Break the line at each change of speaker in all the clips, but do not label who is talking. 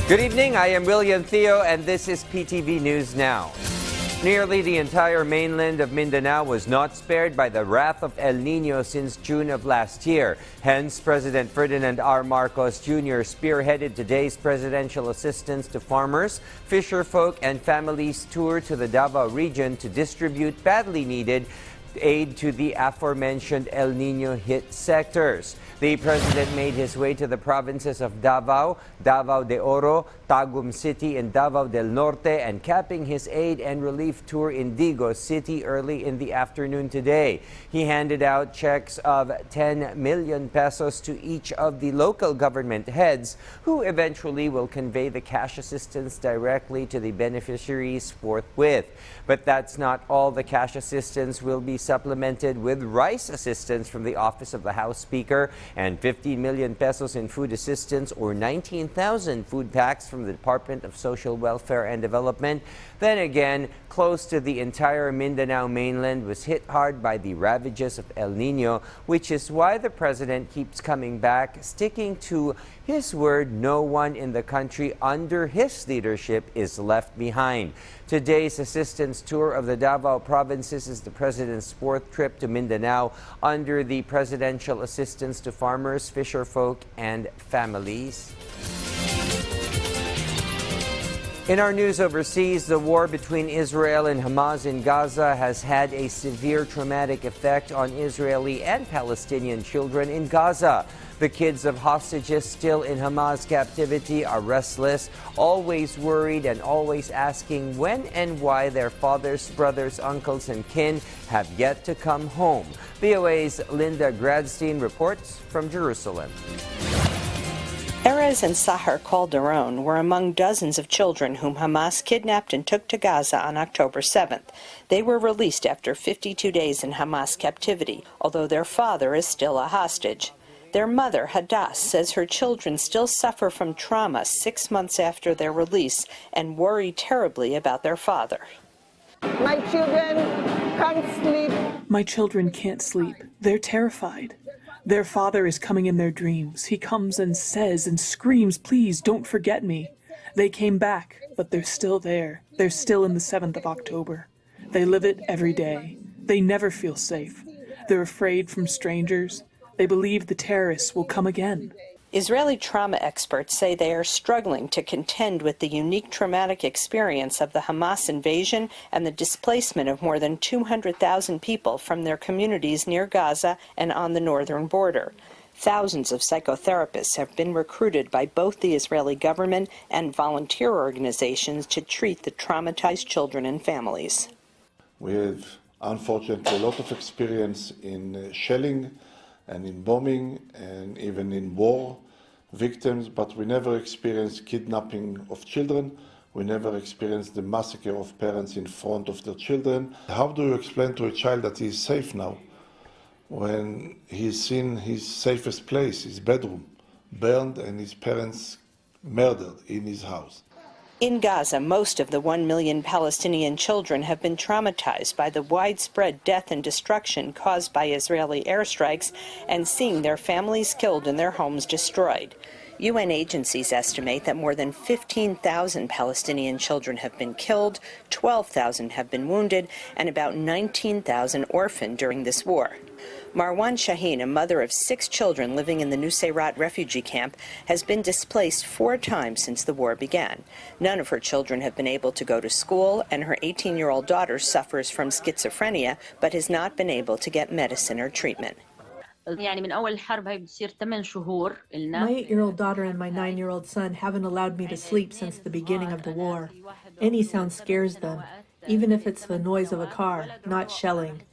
Good evening, I am William Theo and this is PTV News Now. Nearly the entire mainland of Mindanao was not spared by the wrath of El Niño since June of last year. Hence, President Ferdinand R. Marcos Jr. spearheaded today's presidential assistance to farmers, fisherfolk, and families tour to the Davao region to distribute badly needed aid to the aforementioned El Niño hit sectors. The president made his way to the provinces of Davao, Davao de Oro, Tagum City, and Davao del Norte, and capping his aid and relief tour in Digos City early in the afternoon today. He handed out checks of 10 million pesos to each of the local government heads, who eventually will convey the cash assistance directly to the beneficiaries forthwith. But that's not all. The cash assistance will be supplemented with rice assistance from the Office of the House Speaker and 15 million pesos in food assistance or 19,000 food packs from the Department of Social Welfare and Development. Then again, close to the entire Mindanao mainland was hit hard by the ravages of El Niño, which is why the president keeps coming back, sticking to his word. No one in the country under his leadership is left behind. Today's assistance tour of the Davao provinces is the president's fourth trip to Mindanao under the Presidential Assistance to Farmers, Fisherfolk, and Families. In our news overseas, the war between Israel and Hamas in Gaza has had a severe traumatic effect on Israeli and Palestinian children in Gaza. The kids of hostages still in Hamas captivity are restless, always worried and always asking when and why their fathers, brothers, uncles, and kin have yet to come home. VOA's Linda Gradstein reports from Jerusalem.
Erez and Sahar Calderon were among dozens of children whom Hamas kidnapped and took to Gaza on October 7th. They were released after 52 days in Hamas captivity, although their father is still a hostage. Their mother, Hadass, says her children still suffer from trauma 6 months after their release and worry terribly about their father.
My children can't sleep.
My children can't sleep. They're terrified. Their father is coming in their dreams. He comes and says and screams, "Please don't forget me." They came back, but they're still there. They're still in the 7th of October. They live it every day. They never feel safe. They're afraid from strangers. They believe the terrorists will come again.
Israeli trauma experts say they are struggling to contend with the unique traumatic experience of the Hamas invasion and the displacement of more than 200,000 people from their communities near Gaza and on the northern border. Thousands of psychotherapists have been recruited by both the Israeli government and volunteer organizations to treat the traumatized children and families.
We have, unfortunately, a lot of experience in shelling and in bombing and even in war victims, but we never experienced kidnapping of children. We never experienced the massacre of parents in front of their children. How do you explain to a child that he is safe now when he's seen his safest place, his bedroom, burned and his parents murdered in his house?
In Gaza, most of the 1 million Palestinian children have been traumatized by the widespread death and destruction caused by Israeli airstrikes and seeing their families killed and their homes destroyed. UN agencies estimate that more than 15,000 Palestinian children have been killed, 12,000 have been wounded, and about 19,000 orphaned during this war. Marwan Shaheen, a mother of 6 children living in the Nusayrat refugee camp, has been displaced 4 times since the war began. None of her children have been able to go to school, and her 18-year-old daughter suffers from schizophrenia but has not been able to get medicine or treatment.
My
8-year-old daughter and my 9-year-old son haven't allowed me to sleep since the beginning of the war. Any sound scares them, even if it's the noise of a car, not shelling.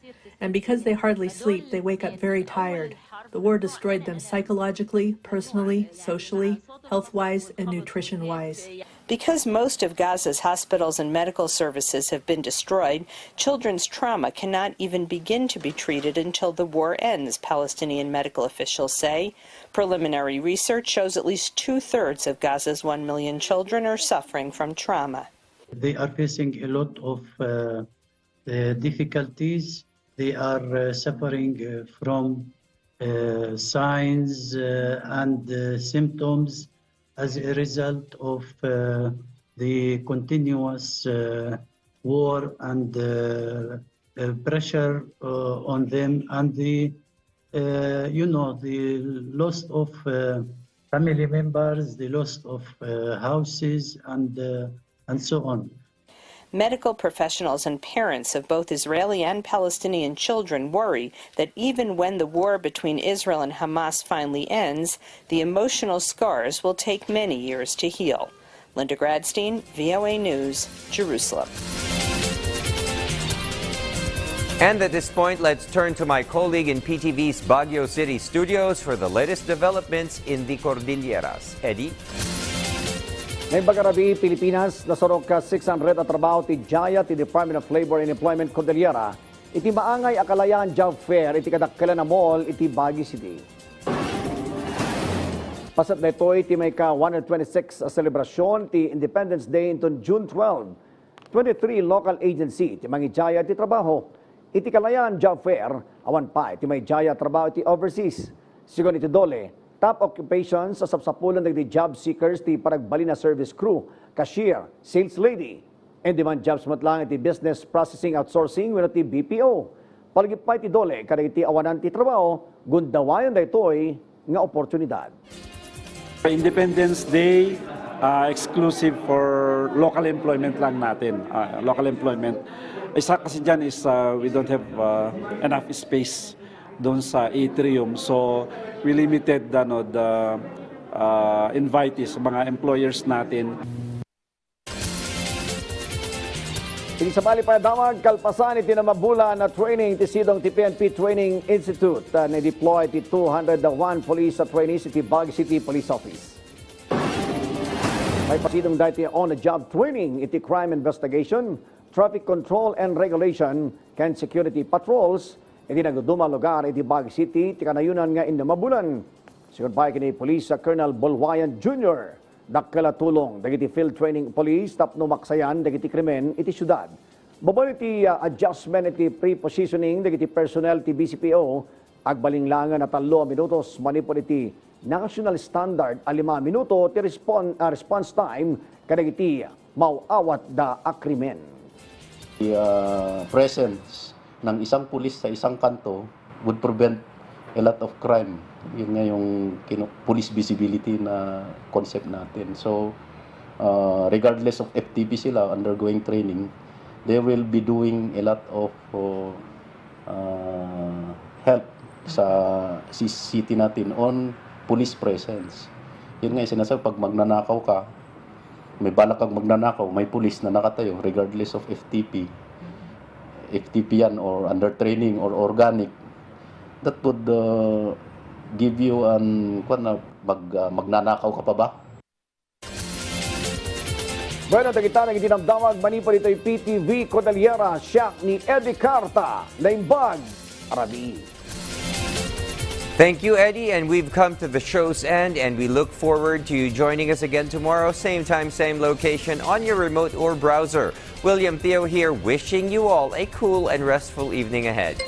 And because they hardly sleep, they wake up very tired. The war destroyed them psychologically, personally, socially, health-wise, and nutrition-wise.
Because most of Gaza's hospitals and medical services have been destroyed, children's trauma cannot even begin to be treated until the war ends, Palestinian medical officials say. Preliminary research shows at least 2/3 of Gaza's 1 million children are suffering from trauma.
They are facing a lot of difficulties. They are suffering from signs and symptoms as a result of the continuous war and pressure on them, and the the loss of family members, the loss of houses, and so on.
Medical professionals and parents of both Israeli and Palestinian children worry that even when the war between Israel and Hamas finally ends, the emotional scars will take many years to heal. Linda Gradstein, VOA News, Jerusalem.
And at this point, let's turn to my colleague in PTV's Baguio City studios for the latest developments in the Cordilleras. Eddie?
May bagarabi Pilipinas, nasorok ka 600 at trabaho ti Jaya ti Department of Labor and Employment Cordillera. Iti maangay akalayan job fair iti kadakkelan na mall iti Baguio City. Pasat na ito iti may ka 126 celebration ti Independence Day into June 12. 23 local agency ti mangi Jaya ti trabaho. Iti kalayan job fair, awan pa iti may Jaya trabaho iti overseas. Sigon iti dole, top occupations sa sapsapulan nagdi job seekers ti paragbali na service crew, cashier, sales lady. And demand jobs matlang iti business processing outsourcing wala ti BPO. Palagipay ti dole kada iti awanan ti trabaho, gundawayan da ito'y nga oportunidad.
Independence Day, exclusive for local employment lang natin. Local employment. Isa kasi dyan is we don't have enough space doon sa atrium. So we limited the invitees, mga employers natin.
Iti sabali pa damag kalpasan iti na mabula na training ti sidong ti PNP Training Institute na deploy ti 201 police trainees iti Baguio City Police Office. May pasidong dahil on-the-job training iti crime investigation, traffic control and regulation, and security patrols iti nagduduma lugar iti Baguio City ti kanayunan nga in na mabulan. Sigur pa kini Police Colonel Bolwayan Jr. Dakala tulong dagiti field training police tapno maksayan dagiti krimen iti syudad. Babal iti adjustment iti pre-positioning dagiti personnel ti BCPO agbalinglangan na 3 minutos manipod iti national standard 5 minuto ti response time kadagiti mauawat da akrimen.
Presence ng isang pulis sa isang kanto would prevent a lot of crime. Yun nga yung police visibility na concept natin. So, regardless of FTP sila undergoing training, they will be doing a lot of help sa city natin on police presence. Yun nga yung sinasabi, pag magnanakaw ka, may balak kang magnanakaw, may police na nakatayo, regardless of FTP yan or under training or organic, that would give you magnanakaw ka pa ba?
Bueno, tagita ng itinamdamag manipod ito'y PTV Cordillera, siya ni Eddie Carta, Laimbag, Arabi.
Thank you, Eddie, and we've come to the show's end, and we look forward to you joining us again tomorrow, same time, same location, on your remote or browser. William Theo here, wishing you all a cool and restful evening ahead.